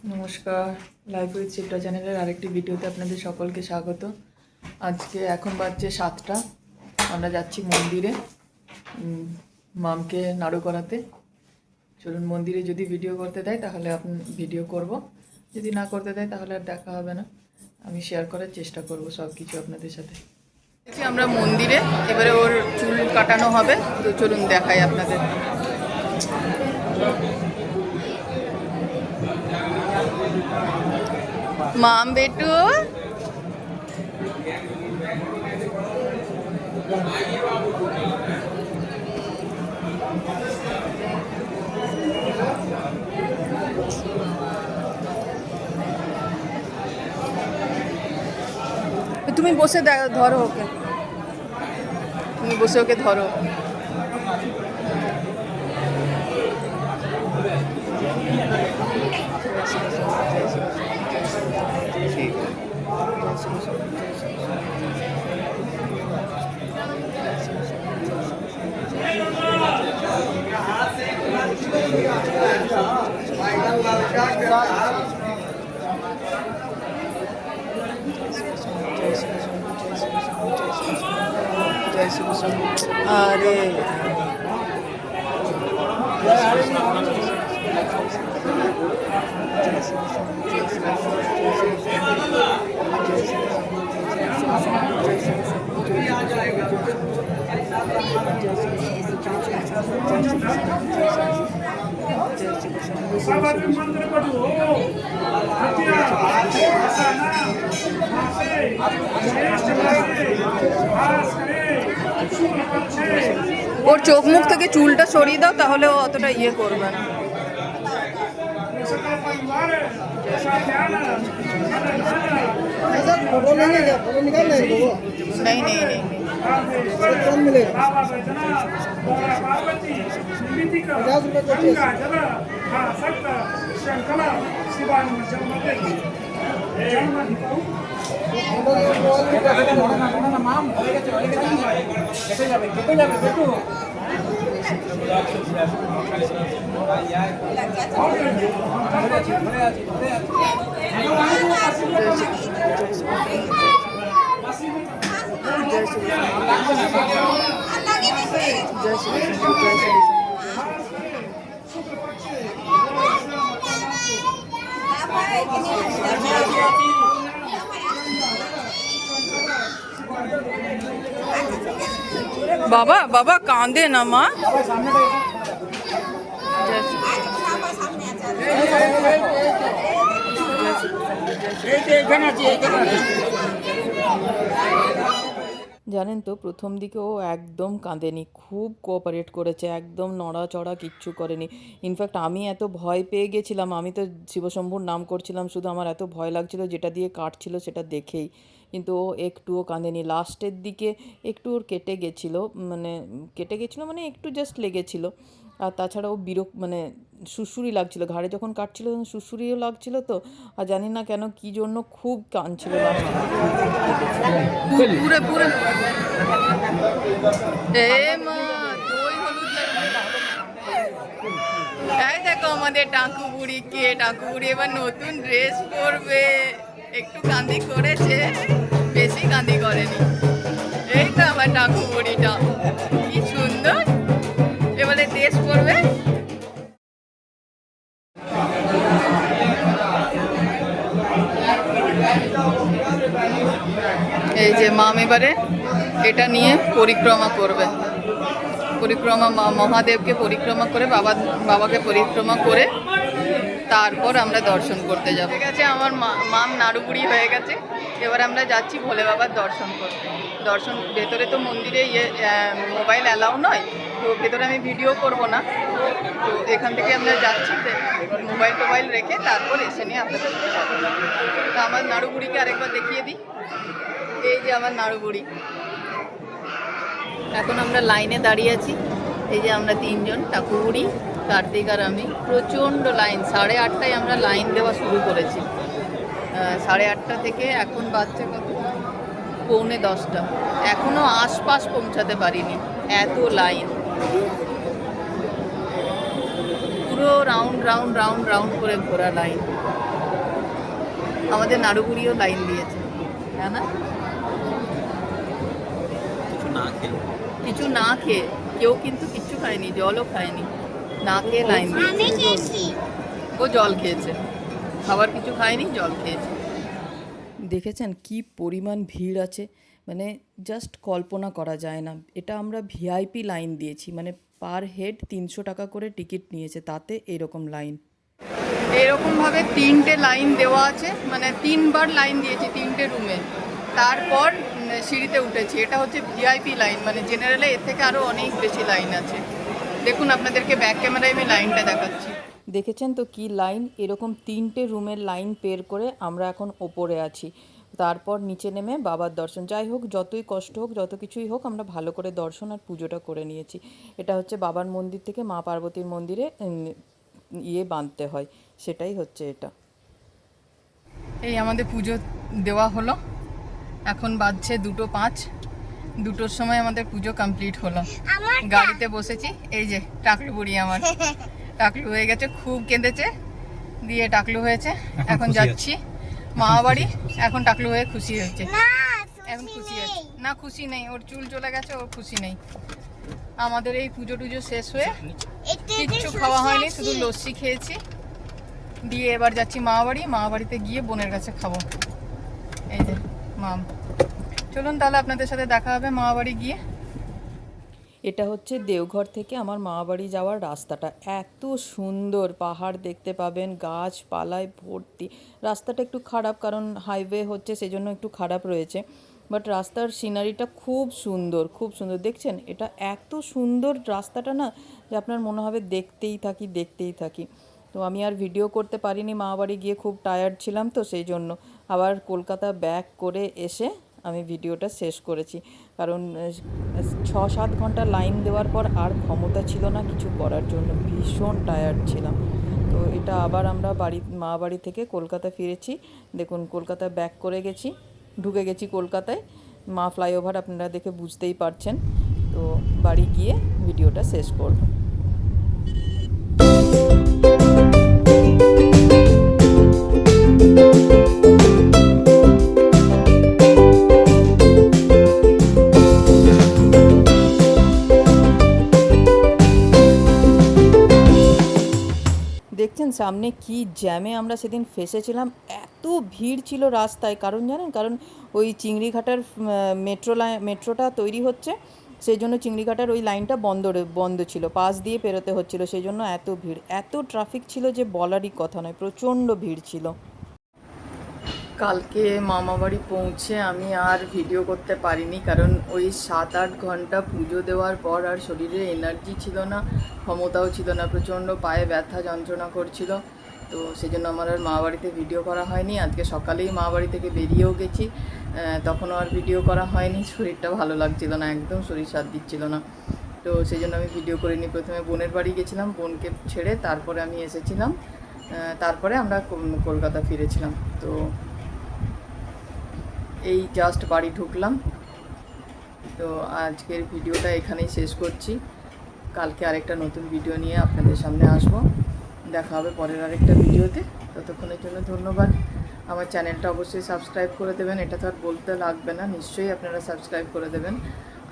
নমস্কার, life with Shipra চ্যানেলের আরেকটি ভিডিওতে আপনাদের সকলকে স্বাগত। আজকে এখন বাজছে 7টা, আমরা যাচ্ছি মন্দিরে মামকে নাড়ু করাতে। চলুন, মন্দিরে যদি ভিডিও করতে দেয় তাহলে ভিডিও করব, যদি না করতে দেয় তাহলে আর দেখা হবে না। আমি শেয়ার করার চেষ্টা করব সব কিছু আপনাদের সাথে। আমরা মন্দিরে, এবারে ওর চুল কাটানো হবে, তো চলুন দেখাই আপনাদের। মাম বেটু, তুমি বসে ধরো ওকে, তুমি বসে ওকে ধরো। अरे ওর চোখ মুখ থেকে চুলটা সরিয়ে দাও, তাহলে ও অতটা ইয়ে করবে না। नहीं नहीं नहीं बाबा बाबा कांदे ना माँ। জানেন তো, প্রথম দিকে ও একদম কাঁদেনি, খুব কোঅপারেট করেছে, একদম নড়াচড়া কিচ্ছু করেনি। ইনফ্যাক্ট আমি এত ভয় পেয়ে গেছিলাম, আমি তো শিবশম্ভুর নাম করছিলাম শুধু, আমার এত ভয় লাগছিল যেটা দিয়ে কাটছিল সেটা দেখেই, কিন্তু ও একটুও কাঁদেনি। লাস্টের দিকে একটু ওর কেটে গেছিলো, মানে একটু জাস্ট লেগেছিল। আর তাছাড়াও মানে সুড়সুড়ি লাগছিল, ঘাড়ে যখন কাটছিল তখন সুড়সুড়িও লাগছিল। তো আর জানি না কেন কী জন্য খুব কাঁদছিল পুরে পুরে। এই দেখো আমাদের টাকু বুড়িকে, টাকু বুড়ি এবার নতুন ড্রেস পরবে। একটু কান্দি করেছে, বেশি কান্দি করেনি। এই তো আমার টাকু বুড়িটা, কি সুন্দর এবারে ড্রেস পরবে। এই যে মাম এবারে এটা নিয়ে পরিক্রমা করবে, মহাদেবকে পরিক্রমা করে, বাবাকে পরিক্রমা করে তারপর আমরা দর্শন করতে যাবো। ঠিক আছে, আমার মাম নাড়ুবুড়ি হয়ে গেছে, এবার আমরা যাচ্ছি ভোলে বাবার দর্শন করতে। ভেতরে তো মন্দিরে মোবাইল অ্যালাউ নয়, তো ভেতরে আমি ভিডিও করব না, তো এখান থেকে আমরা যাচ্ছি, মোবাইল রেখে তারপর এসে নিয়ে আপনাদের সাথে যাবো। তো আমার নাড়ুবুড়িকে আরেকবার দেখিয়ে দিই। এই যে আমার নাড়ুবুড়ি, এখন আমরা লাইনে দাঁড়িয়ে আছি। এই যে আমরা তিনজন, ঠাকুরবুড়ি, কার্তিক আর আমি। প্রচণ্ড লাইন, 8:30টায় আমরা লাইন দেওয়া শুরু করেছি। 8:30 থেকে এখন বাজছে কত, 9:45। এখনও আশপাশ পৌঁছাতে পারিনি, এত লাইন। পুরো রাউন্ড রাউন্ড রাউন্ড রাউন্ড করে ঘোরা লাইন। আমাদের নাড়ুগুড়িও লাইন দিয়েছে, হ্যাঁ না? কিছু না খেয়ে, কেউ কিন্তু কিচ্ছু খায়নি, জলও খায়নি, না খেয়ে লাইন দিয়েছে। ও জল খেয়েছে, খাবার কিছু খায়নি, জল খেয়েছে। দেখেছেন কি পরিমাণ ভিড় আছে, মানে জাস্ট কল্পনা করা যায় না। এটা আমরা ভিআইপি লাইন দিয়েছি, মানে পার হেড 300 টাকা করে টিকিট নিয়েছে, তাতে এরকম লাইন। এরকমভাবে 3টে লাইন দেওয়া আছে, মানে 3বার লাইন দিয়েছি 3টে রুমে, তারপর সিঁড়িতে উঠেছি। এটা হচ্ছে ভিআইপি লাইন, মানে জেনারেলে এর থেকে আরও অনেক বেশি লাইন আছে। দেখুন আপনাদেরকে ব্যাক ক্যামেরায় আমি লাইনটা দেখাচ্ছি। দেখেছেন তো কি লাইন, এরকম 3টে রুমের লাইন পের করে আমরা এখন ওপরে আছি। তারপর নিচে নেমে বাবার দর্শন। যাই হোক, যতই কষ্ট হোক, যত কিছুই হোক, আমরা ভালো করে দর্শন আর পুজোটা করে নিয়েছি। এটা হচ্ছে বাবার মন্দির থেকে মা পার্বতীর মন্দিরে বাঁধতে হয়, সেটাই হচ্ছে এটা। এই আমাদের পুজো দেওয়া হলো, এখন বাজছে 2:05। 2টোর সময় আমাদের পুজো কমপ্লিট হলো। গাড়িতে বসেছি, এই যে টাকলু বুড়ি আমার টাকলু হয়ে গেছে, খুব কেঁদেছে, দিয়ে টাকলু হয়েছে। এখন যাচ্ছি মামা বাড়ি। এখন টাকলু হয়ে খুশি হয়েছে, এখন খুশি আছে না? খুশি নেই, ওর চুল চলে গেছে, ওর খুশি নেই। আমাদের এই পুজো টুজো শেষ হয়ে কিচ্ছু খাওয়া হয়নি, শুধু লস্যি খেয়েছি। দিয়ে এবার যাচ্ছি মামা বাড়ি। মামা বাড়িতে গিয়ে বোনের কাছে খাবো। এই যে মাম, চলুন তাহলে আপনাদের সাথে দেখা হবে মামা বাড়ি গিয়ে। এটা হচ্ছে দেওঘর থেকে আমার মামাবাড়ি যাওয়ার রাস্তাটা। এত সুন্দর, পাহাড় দেখতে পাবেন, গাছপালায় ভর্তি। রাস্তাটা একটু খারাপ, কারণ হাইওয়ে হচ্ছে, সেজন্য একটু খারাপ রয়েছে, বাট রাস্তার সিনারিটা খুব সুন্দর, খুব সুন্দর। দেখছেন, এটা এত সুন্দর রাস্তাটা না, যে আপনার মনে হবে দেখতেই থাকি, দেখতেই থাকি। তো আমি আর ভিডিও করতে পারিনি, মামাবাড়ি গিয়ে খুব টায়ার্ড ছিলাম, তো সেই জন্য আবার কলকাতা ব্যাক করে এসে আমি ভিডিওটা শেষ করেছি। কারণ 6-7 ঘন্টা লাইন দেওয়ার পর আর ক্ষমতা ছিল না কিছু করার জন্য, ভীষণ টায়ার্ড ছিলাম। তো এটা আবার আমরা মা বাড়ি থেকে কলকাতা ফিরেছি। দেখুন কলকাতা ব্যাক করে গেছি, ঢুকে গেছি কলকাতায়। মা ফ্লাইওভার আপনারা দেখে বুঝতেই পারছেন। তো বাড়ি গিয়ে ভিডিওটা শেষ করব। দেখছেন সামনে কি জ্যামে আমরা সেদিন ফেসেছিলাম, এত ভিড় ছিল রাস্তায়। কারণ জানেন, কারণ ওই চিংড়িঘাটার মেট্রোটা তৈরি হচ্ছে, সেই জন্য চিংড়িঘাটার ওই লাইনটা বন্ধ ছিল, পাশ দিয়ে পেরোতে হচ্ছিল, সেই জন্য এত ভিড়, এত ট্রাফিক ছিল যে বলারই কথা নয়, প্রচণ্ড ভিড় ছিল। কালকে মামাবাড়ি পৌঁছে আমি আর ভিডিও করতে পারিনি, কারণ ওই 7-8 ঘন্টা পুজো দেওয়ার পর আর শরীরে এনার্জি ছিল না, ক্ষমতাও ছিল না, প্রচণ্ড পায়ে ব্যথা যন্ত্রণা করছিল। তো সেই জন্য আমার আর মামাবাড়িতে ভিডিও করা হয়নি। আজকে সকালেই মামাবাড়ি থেকে বেরিয়েও গেছি, তখনও আর ভিডিও করা হয়নি, শরীরটা ভালো লাগছিল না, একদম শরীর সাথ দিচ্ছিল না। তো সেই জন্য আমি ভিডিও করিনি। প্রথমে বোনের বাড়ি গেছিলাম, বোনকে ছেড়ে তারপরে আমি এসেছিলাম, তারপরে আমরা কলকাতা ফিরেছিলাম। তো এই জাস্ট বাড়ি ঢুকলাম। তো আজকের ভিডিওটা এখানেই শেষ করছি। কালকে আরেকটা নতুন ভিডিও নিয়ে আপনাদের সামনে আসব। দেখা হবে পরের আরেকটা ভিডিওতে। ততক্ষণের জন্য ধন্যবাদ। আমার চ্যানেলটা অবশ্যই সাবস্ক্রাইব করে দেবেন, এটা তো আর বলতে লাগবে না, নিশ্চয়ই আপনারা সাবস্ক্রাইব করে দেবেন।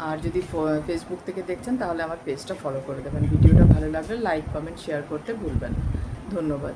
আর যদি ফেসবুক থেকে দেখছেন তাহলে আমার পেজটা ফলো করে দেবেন। ভিডিওটা ভালো লাগলে লাইক, কমেন্ট, শেয়ার করতে ভুলবেন। ধন্যবাদ।